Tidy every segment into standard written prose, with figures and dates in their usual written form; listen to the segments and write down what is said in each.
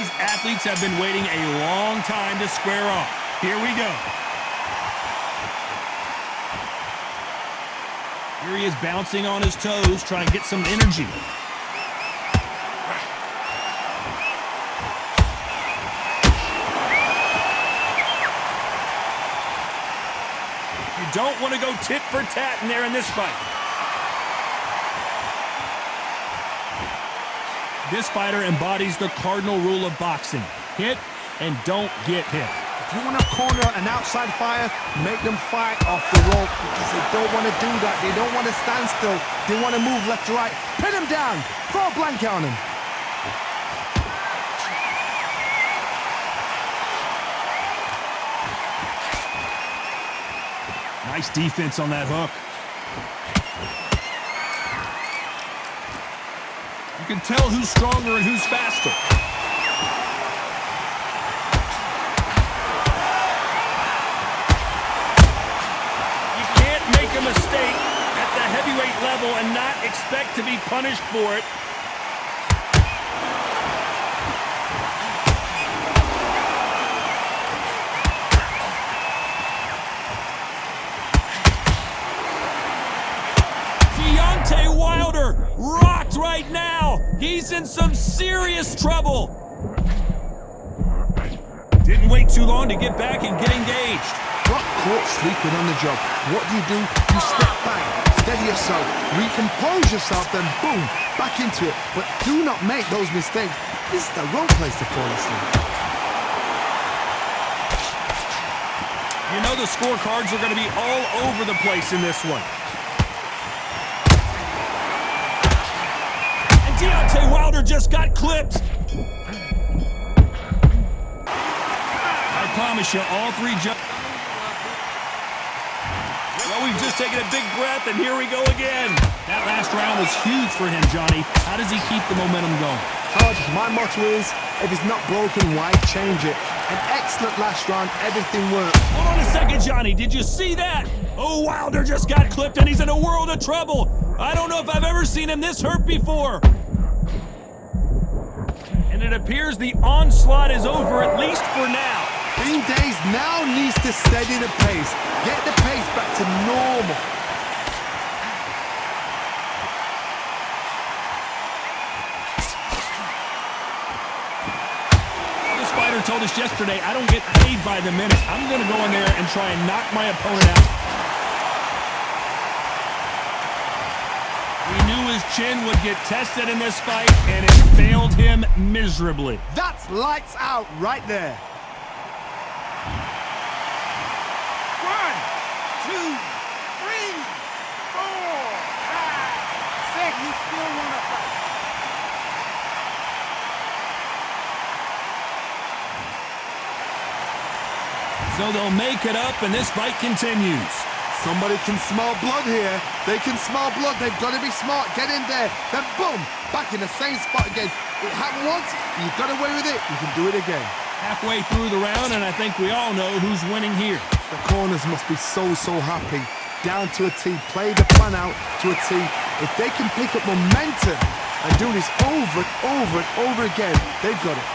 These athletes have been waiting a long time to square off. Here we go. Here he is bouncing on his toes, trying to get some energy. You don't want to go tit for tat in there in this fight. This fighter embodies the cardinal rule of boxing. Hit and don't get hit. If you want to corner an outside fighter, make them fight off the rope because they don't want to do that. They don't want to stand still. They want to move left to right. Pin him down. Throw a blanket on him. Nice defense on that hook. You can tell who's stronger and who's faster. You can't make a mistake at the heavyweight level and not expect to be punished for it. Deontay Wilder rocked right now. He's in some serious trouble. Didn't wait too long to get back and get engaged. Got caught sleeping on the job. What do? You step back, steady yourself, recompose yourself, then boom, back into it. But do not make those mistakes. This is the wrong place to fall asleep. You know the scorecards are going to be all over the place in this one. Deontay Wilder just got clipped. I promise you, all three Well, we've just taken a big breath, and here we go again. That last round was huge for him, Johnny. How does he keep the momentum going? Hard. My motto is, if it's not broken, why change it? An excellent last round. Everything worked. Hold on a second, Johnny. Did you see that? Oh, Wilder just got clipped, and he's in a world of trouble. I don't know if I've ever seen him this hurt before. And it appears the onslaught is over, at least for now. Bean Days now needs to steady the pace. Get the pace back to normal. This fighter told us yesterday, I don't get paid by the minute. I'm going to go in there and try and knock my opponent out. We knew his chin would get tested in this fight, and it failed him miserably. That's lights out right there. 1, 2, 3, 4, 5, 6. You still want to fight. So they'll make it up, and this fight continues. Somebody can smell blood here. They can smell blood. They've got to be smart. Get in there. Then boom, back in the same spot again. It happened once. You got away with it. You can do it again. Halfway through the round, and I think we all know who's winning here. The corners must be so happy. Down to a T. Play the plan out to a T. If they can pick up momentum and do this over and over and over again, they've got it.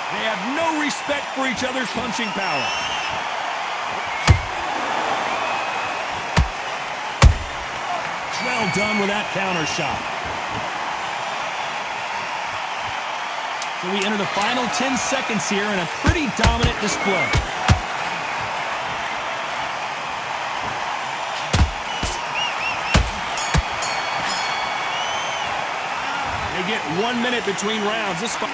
They have no respect for each other's punching power. Well done with that counter shot. So we enter the final 10 seconds here in a pretty dominant display. They get 1 minute between rounds. This fight.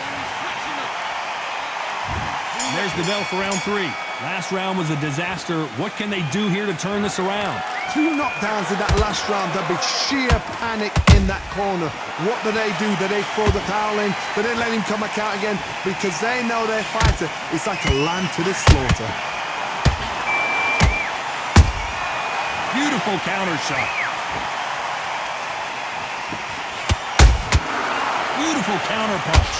There's the bell for round 3. Last round was a disaster. What can they do here to turn this around? 2 knockdowns in that last round. There'll be sheer panic in that corner. What do? Do they throw the towel in? Do they let him come back out again? Because they know their fighter is like a lamb to the slaughter. Beautiful counter shot. Beautiful counter punch.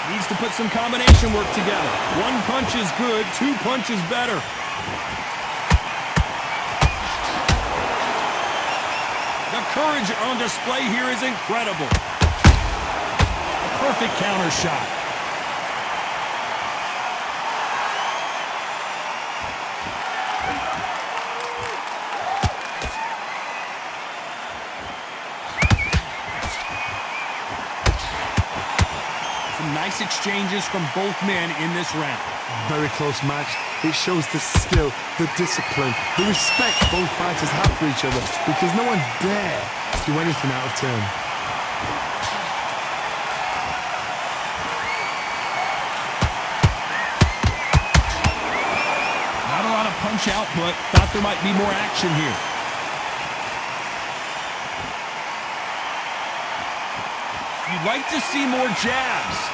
Needs to put some combination work together. 1 punch is good, 2 punches better. courage on display here is incredible. A perfect counter shot. Some nice exchanges from both men in this round. Very close match. It shows the skill, the discipline, the respect both fighters have for each other because no one dare do anything out of turn. Not a lot of punch output. Thought there might be more action here. You'd like to see more jabs.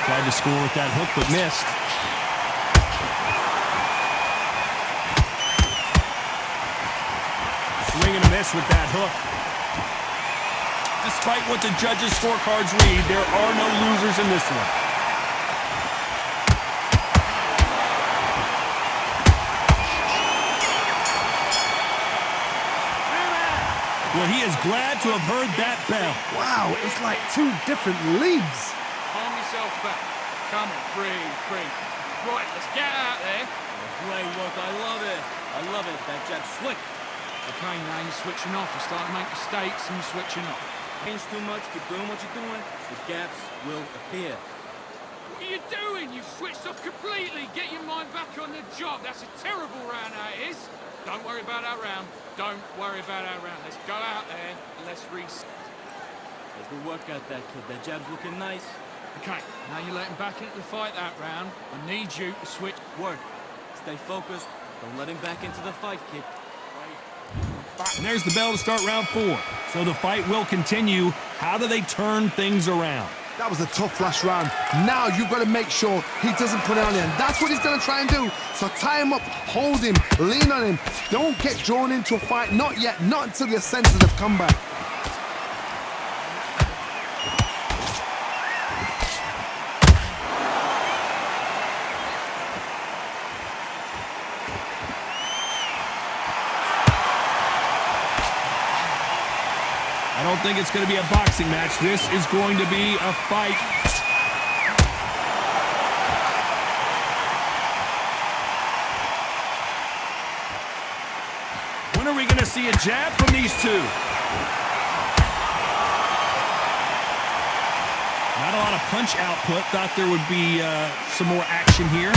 Tried to score with that hook, but missed. Swing and a miss with that hook. Despite what the judges' scorecards read, there are no losers in this one. Well, he is glad to have heard that bell. Wow, it's like two different leagues. Calm yourself back. Come on, breathe, breathe. Right, let's get out there. Great work, I love it. I love it, that jab's slick. Okay, now you're switching off. You're starting to make mistakes and you're switching off. Change too much, keep doing what you're doing, the gaps will appear. What are you doing? You've switched off completely. Get your mind back on the job. That's a terrible round, that is. Don't worry about our round. Don't worry about our round. Let's go out there and let's reset. Good work out that kid, that jab's looking nice. Okay, now you're letting back into the fight that round. I need you to switch. Work, stay focused, don't let him back into the fight, kid. And there's the bell to start round 4. So the fight will continue. How do they turn things around? That was a tough last round. Now you've got to make sure he doesn't put it on him. That's what he's going to try and do. So tie him up, hold him, lean on him. Don't get drawn into a fight. Not yet. Not until your senses have come back. I don't think it's going to be a boxing match. This is going to be a fight. When are we going to see a jab from these two? Not a lot of punch output. Thought there would be some more action here.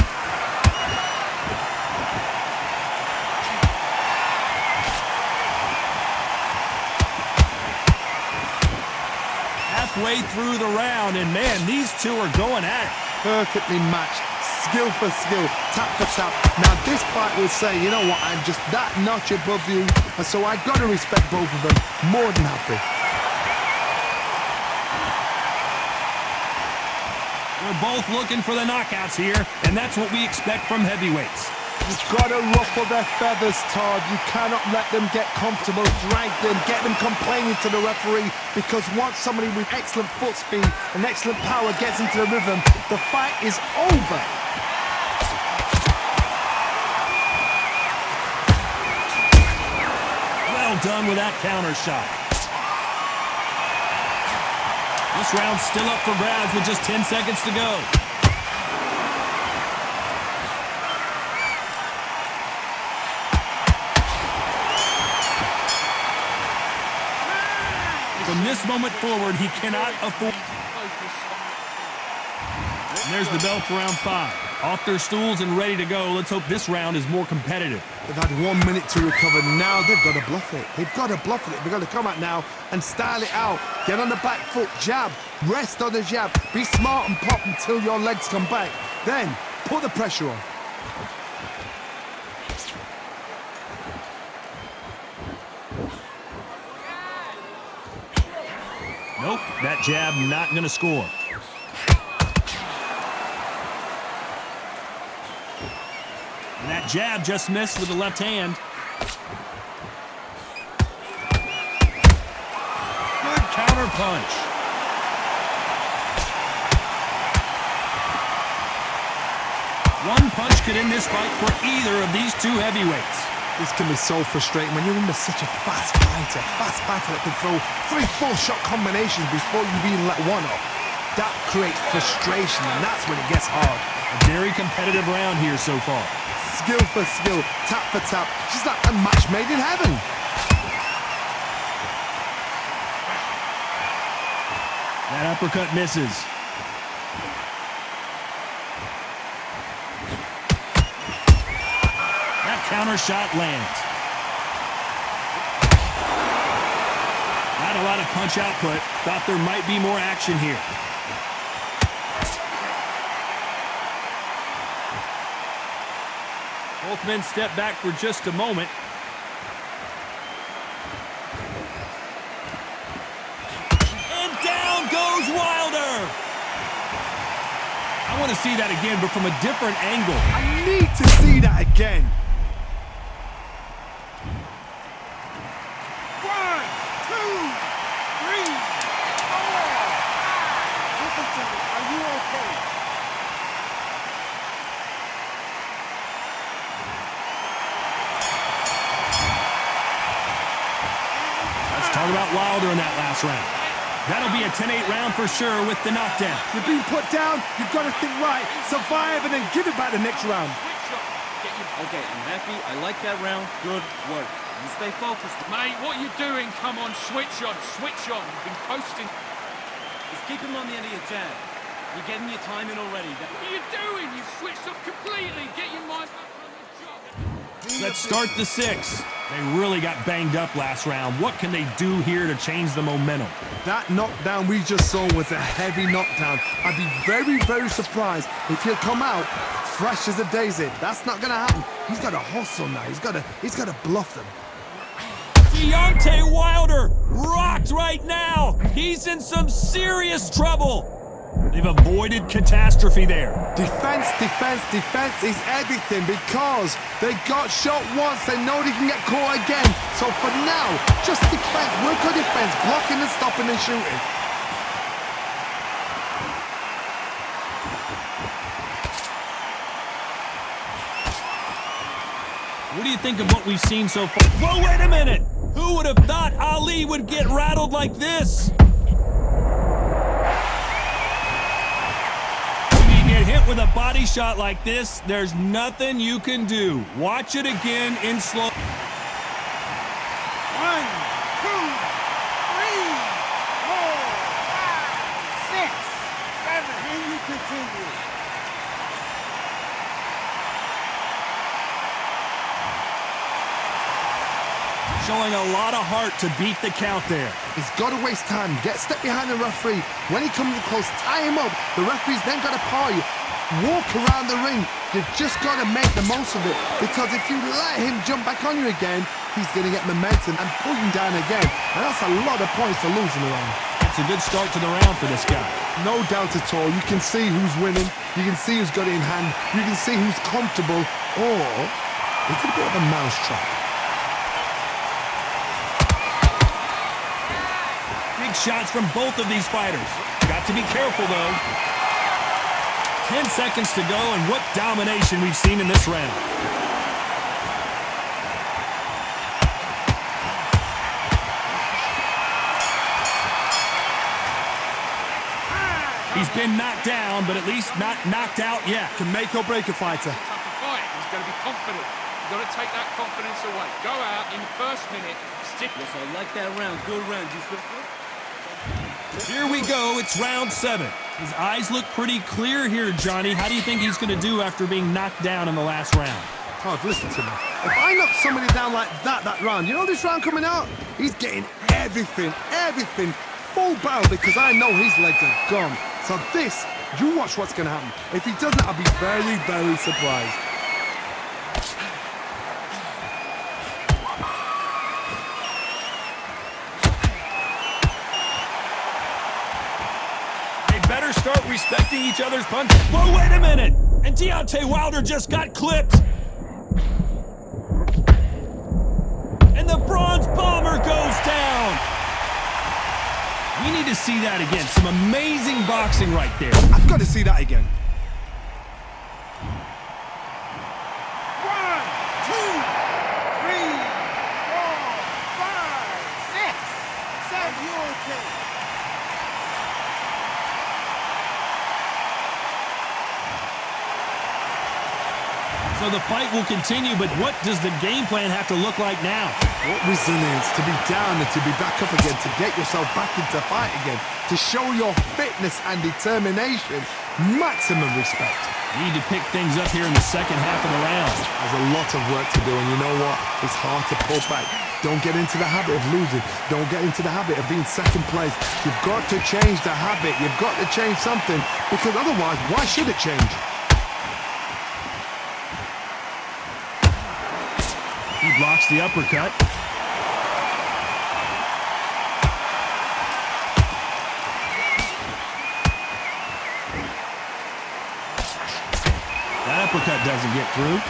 Halfway through the round, and man, these two are going at it. Perfectly matched, skill for skill, tap for tap. Now this fight will say, you know what, I'm just that notch above you, and so I've got to respect both of them. More than happy. We're both looking for the knockouts here, and that's what we expect from heavyweights. You've got to ruffle their feathers, Todd. You cannot let them get comfortable, drag them, get them complaining to the referee, because once somebody with excellent foot speed and excellent power gets into the rhythm, the fight is over. Well done with that counter shot. This round's still up for grabs with just 10 seconds to go. From this moment forward, he cannot afford. And there's the bell for round 5. Off their stools and ready to go. Let's hope this round is more competitive. They've had 1 minute to recover. Now they've got to bluff it. They've got to bluff it. They've got to come out now and style it out. Get on the back foot, jab, rest on the jab. Be smart and pop until your legs come back. Then put the pressure on. Nope, that jab not going to score. And that jab just missed with the left hand. Good counter punch. One punch could end this fight for either of these two heavyweights. This can be so frustrating when you're under such a fast fighter that can throw 3 4-shot combinations before you've even let one off. That creates frustration, and that's when it gets hard. A very competitive round here so far. Skill for skill, tap for tap, just like a match made in heaven. That uppercut misses. That counter shot lands. Not a lot of punch output. Thought there might be more action here. Both men step back for just a moment. And down goes Wilder. I want to see that again, but from a different angle. I need to see that again. 1, 2, 3, 4. Listen to me. Are you okay? Let's talk about Wilder in that last round. That'll be a 10-8 round for sure with the knockdown. You're being put down, you've got to think right, survive, and then give it back the next round. Okay, I'm happy. I like that round. Good work. You stay focused. Mate, what you doing? Come on, switch on, switch on. You've been coasting. Just keep him on the end of your jab. You're getting your time in already. What are you doing? You switched off completely. Get your mind back on the job. Let's start the 6th. They really got banged up last round. What can they do here to change the momentum? That knockdown we just saw was a heavy knockdown. I'd be very, very surprised if he'll come out fresh as a daisy. That's not going to happen. He's got to hustle now. He's got to bluff them. Deontay Wilder rocked right now. He's in some serious trouble. They've avoided catastrophe there. Defense, defense, defense is everything because they got shot once. They know they can get caught again. So for now, just defense. Work on defense, blocking and stopping and shooting. What do you think of what we've seen so far? Whoa, wait a minute! Who would have thought Ali would get rattled like this? Hit with a body shot like this, there's nothing you can do. Watch it again in slow. 1, 2, 3, 4, 5, 6, 7. And you continue. Showing a lot of heart to beat the count there. He's got to waste time. Get step behind the referee. When he comes close, tie him up. The referee's then got to paw you. Walk around the ring. You just got to make the most of it. Because if you let him jump back on you again, he's going to get momentum and pull you down again. And that's a lot of points to lose in the round. It's a good start to the round for this guy. No doubt at all. You can see who's winning. You can see who's got it in hand. You can see who's comfortable. Or it's a bit of a mousetrap. Big shots from both of these fighters. Got to be careful, though. 10 seconds to go, and what domination we've seen in this round. He's been knocked down, but at least not knocked out yet. Can make or break a fighter. Tougher fight. He's going to be confident. You've got to take that confidence away. Go out in the first minute. Stick. Yes, I like that round. Good round. You feel good? Here we go. It's round 7. His eyes look pretty clear here, Johnny. How do you think he's going to do after being knocked down in the last round? Todd, listen to me. If I knock somebody down like that round, you know this round coming out? He's getting everything, full barrel because I know his legs are gone. So this, you watch what's going to happen. If he doesn't, I'll be very, very surprised. Better start respecting each other's punches. Whoa, wait a minute! And Deontay Wilder just got clipped. And the Bronze Bomber goes down. We need to see that again. Some amazing boxing right there. I've got to see that again. So the fight will continue, but what does the game plan have to look like now? What resilience to be down and to be back up again, to get yourself back into fight again, to show your fitness and determination. Maximum respect. Need to pick things up here in the second half of the round. There's a lot of work to do, and you know what? It's hard to pull back. Don't get into the habit of losing. Don't get into the habit of being second place. You've got to change the habit. You've got to change something, because otherwise, why should it change? He blocks the uppercut. That uppercut doesn't get through.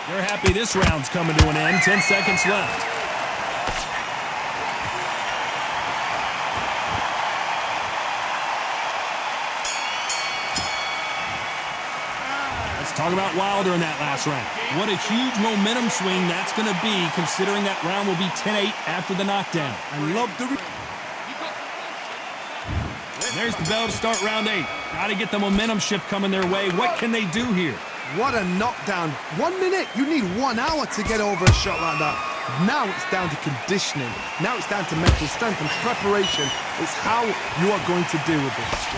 They're happy this round's coming to an end. 10 seconds left. Let's talk about Wilder in that last round. What a huge momentum swing that's going to be, considering that round will be 10-8 after the knockdown. I love the... There's the bell to start round 8. Got to get the momentum shift coming their way. What can they do here? What a knockdown. 1 minute, you need 1 hour to get over a shot like that. Now it's down to conditioning. Now it's down to mental strength and preparation. It's how you are going to deal with this.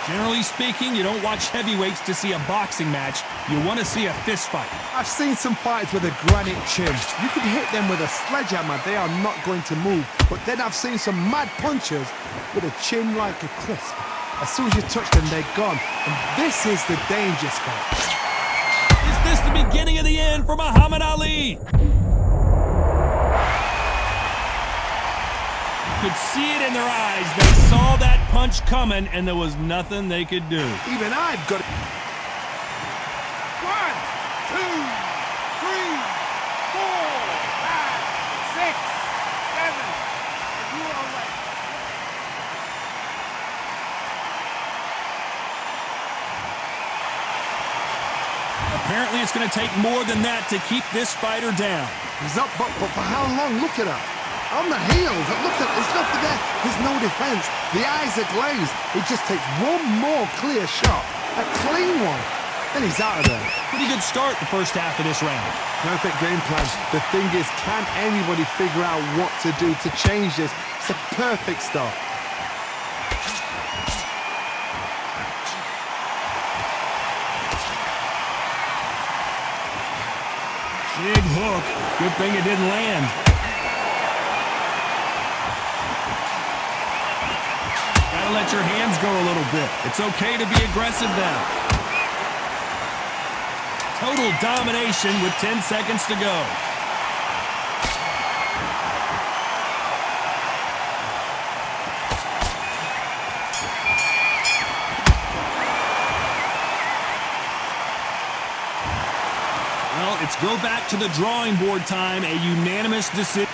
Generally speaking, you don't watch heavyweights to see a boxing match. You want to see a fist fight. I've seen some fighters with a granite chin. You can hit them with a sledgehammer, they are not going to move. But then I've seen some mad punchers with a chin like a crisp. As soon as you touch them, they're gone. And this is the danger spot. Is this the beginning of the end for Muhammad Ali? Could see it in their eyes. They saw that punch coming, and there was nothing they could do. Even I've got it. 1, 2, 3, 4, 5, 6, 7. You are right. Apparently, it's going to take more than that to keep this fighter down. He's up, but for how long? Look at her. On the heels, look at, there's nothing there. There's no defense. The eyes are glazed. It just takes one more clear shot, a clean one, and he's out of there. Pretty good start the first half of this round. Perfect game plan. The thing is, can anybody figure out what to do to change this? It's a perfect start. Big hook. Good thing it didn't land. Gotta let your hands go a little bit. It's okay to be aggressive now. Total domination with 10 seconds to go. Well, it's go back to the drawing board time. A unanimous decision.